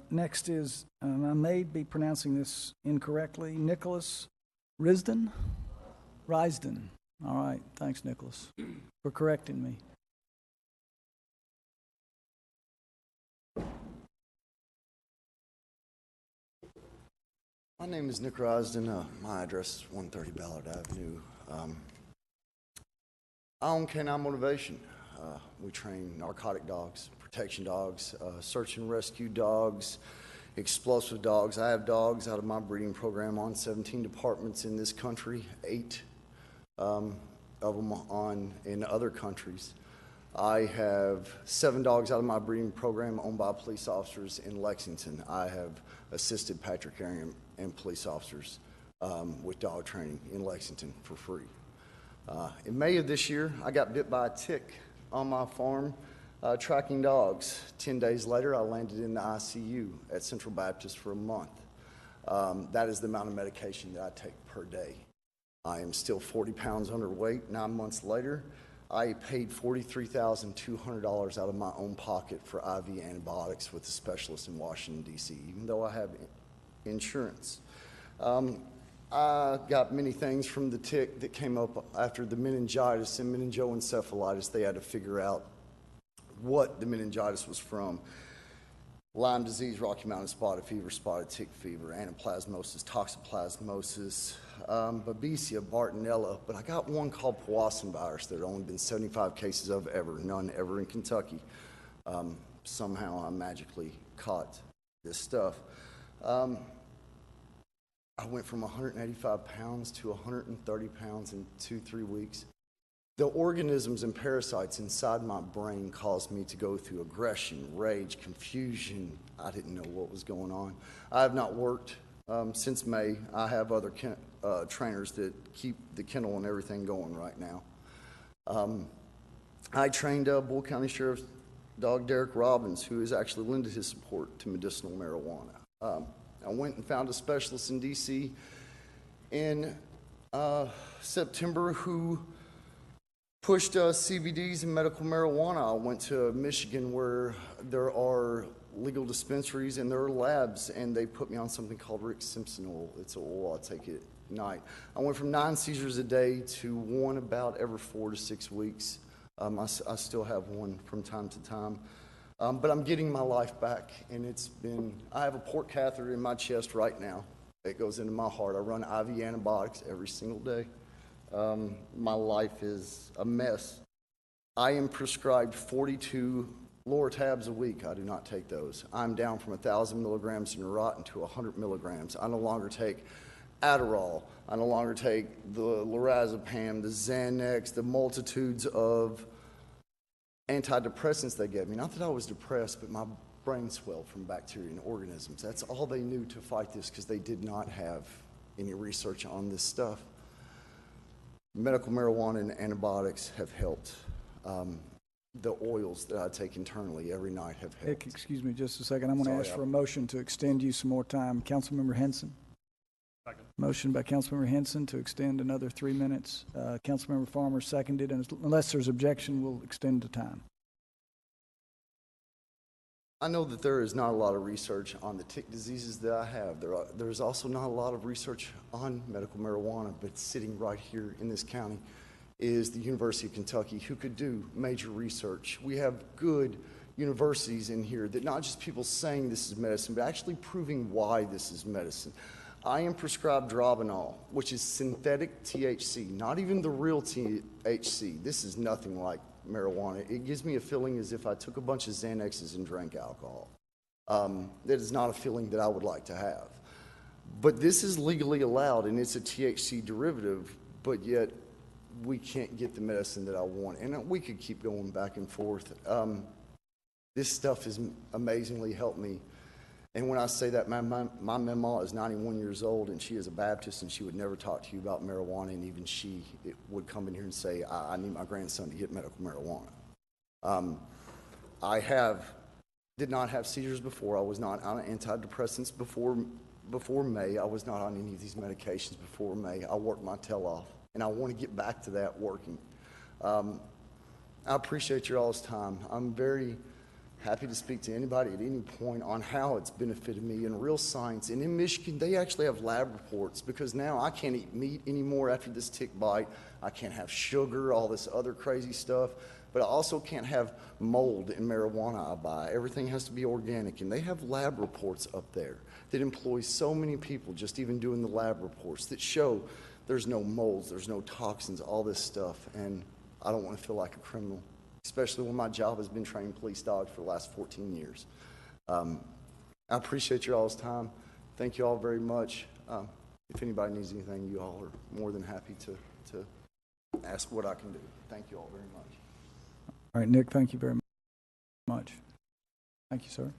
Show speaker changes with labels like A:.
A: Next is, and I may be pronouncing this incorrectly, Nicholas Risden? Risden. All right. Thanks, Nicholas, for correcting me.
B: My name is Nick Risden. My address is 130 Ballard Avenue. I own Canine Motivation. We train narcotic dogs, protection dogs, search and rescue dogs, explosive dogs. I have dogs out of my breeding program on 17 departments in this country, 8 of them on in other countries. I have 7 dogs out of my breeding program owned by police officers in Lexington. I have assisted Patrick Area and police officers with dog training in Lexington for free. In May of this year, I got bit by a tick on my farm tracking dogs. 10 days later, I landed in the ICU at Central Baptist for a month. That is the amount of medication that I take per day. I am still 40 pounds underweight. 9 months later, I paid $43,200 out of my own pocket for IV antibiotics with a specialist in Washington, D.C., even though I have insurance. I got many things from the tick that came up after the meningitis and meningoencephalitis. They had to figure out what the meningitis was from. Lyme disease, Rocky Mountain spotted fever, spotted tick fever, anaplasmosis, toxoplasmosis, Babesia, Bartonella, but I got one called Powassan virus. There had only been 75 cases of ever, none ever in Kentucky. Somehow I magically caught this stuff. I went from 185 pounds to 130 pounds in 2-3 weeks. The organisms and parasites inside my brain caused me to go through aggression, rage, confusion. I didn't know what was going on. I have not worked since May. I have other trainers that keep the kennel and everything going right now. I trained Bull County Sheriff's dog Derek Robbins, who has actually lended his support to medicinal marijuana. I went and found a specialist in D.C. in September who pushed CBDs and medical marijuana. I went to Michigan where there are legal dispensaries and there are labs, and they put me on something called Rick Simpson oil. It's an oil I take at night. I went from 9 seizures a day to 1 about every 4 to 6 weeks. I still have one from time to time. But I'm getting my life back, and I have a port catheter in my chest right now. It goes into my heart. I run IV antibiotics every single day. My life is a mess. I am prescribed 42 Lortabs a week. I do not take those. I'm down from 1,000 milligrams of Neurontin to 100 milligrams. I no longer take Adderall. I no longer take the lorazepam, the Xanax, the multitudes of antidepressants they gave me. Not that I was depressed, but my brain swelled from bacteria and organisms. That's all they knew to fight this because they did not have any research on this stuff. Medical marijuana and antibiotics have helped. The oils that I take internally every night have helped.
A: Nick, excuse me just a second. I'm going to ask for a motion to extend you some more time. Councilmember Henson. Second. Motion by Councilmember Henson to extend another 3 minutes. Councilmember Farmer seconded, and unless there's objection, we'll extend the time.
B: I know that there is not a lot of research on the tick diseases that I have. There's also not a lot of research on medical marijuana, but sitting right here in this county is the University of Kentucky, who could do major research. We have good universities in here that not just people saying this is medicine, but actually proving why this is medicine. I am prescribed Dronabinol, which is synthetic THC, not even the real THC. This is nothing like marijuana. It gives me a feeling as if I took a bunch of Xanaxes and drank alcohol. That is not a feeling that I would like to have. But this is legally allowed, and it's a THC derivative, but yet we can't get the medicine that I want. And we could keep going back and forth. This stuff has amazingly helped me. And when I say that, my mama is 91 years old, and she is a Baptist, and she would never talk to you about marijuana, and even she would come in here and say, I need my grandson to get medical marijuana. I did not have seizures before. I was not on antidepressants before May. I was not on any of these medications before May. I worked my tail off, and I want to get back to that working. I appreciate your all's time. I'm very Happy to speak to anybody at any point on how it's benefited me in real science. And in Michigan, they actually have lab reports, because now I can't eat meat anymore after this tick bite. I can't have sugar, all this other crazy stuff. But I also can't have mold in marijuana I buy. Everything has to be organic. And they have lab reports up there that employ so many people just even doing the lab reports that show there's no molds, there's no toxins, all this stuff. And I don't want to feel like a criminal, especially when my job has been training police dogs for the last 14 years. I appreciate you all's time. Thank you all very much. If anybody needs anything, you all are more than happy to ask what I can do. Thank you all very much.
A: All right, Nick, thank you very much. Thank you, sir.